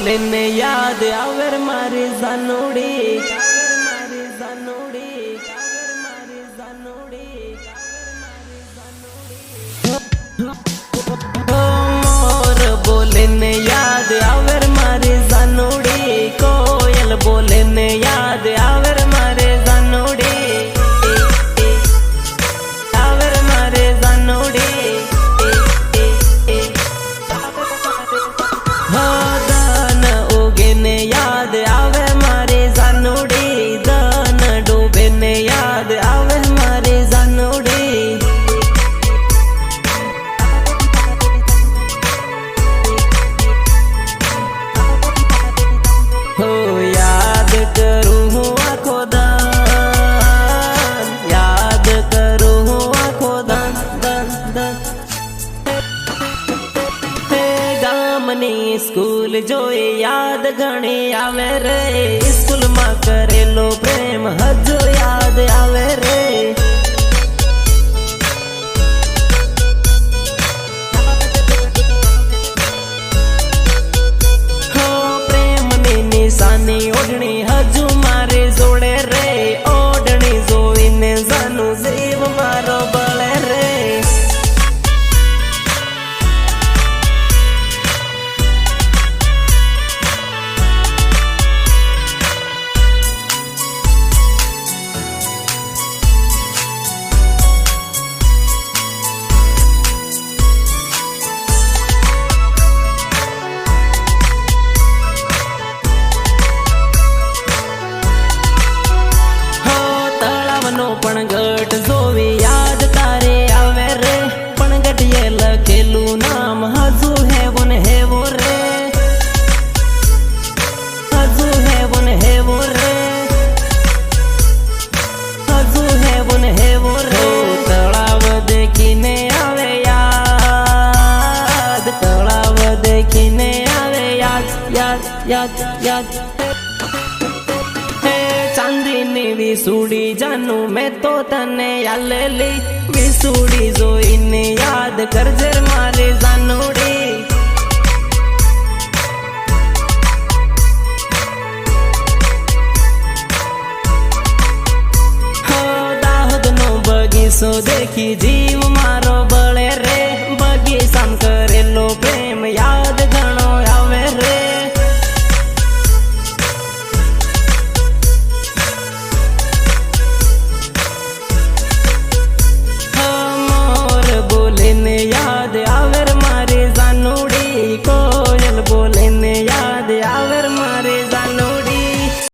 बोले ने याद आवर मारी जानोड़ी मोर बोले ने याद आवर मारी जानोड़ी कोयल बोले ने याद आवर मारे जानोड़ी आवर मारे जानोड़ी दान उगे ने याद आवे मारे जानोड़ी दान डूबे ने याद आवे मारे जानोड़ी हो याद करूँ हूँ आँखों दान याद करूँ हूँ आँखों दान दान दान गामनी स्कूल जोई याद घणी आवे रे स्कूल में करेलो प्रेम हजू याद आवे रे हो प्रेम नी निशानी ओढ़नी हजू मारे जोड़े रे ओढ़नी जोई ने जानू जीव मारो बळे रे पण गट जोवी याद तारे आवे रे पण गटिये लखेलू नाम हजू है वो रे हजू है वो रे हजू है वो रे तलाव देखीने आवे याद तलाव देखीने आवे याद याद याद याद चांदीनी विसूड़ी जानू मैं तो तने यालेली विसूड़ी जोईने याद करजे मारे जानोड़ी हो दाहोद नो बगीचो देखी जीव मारो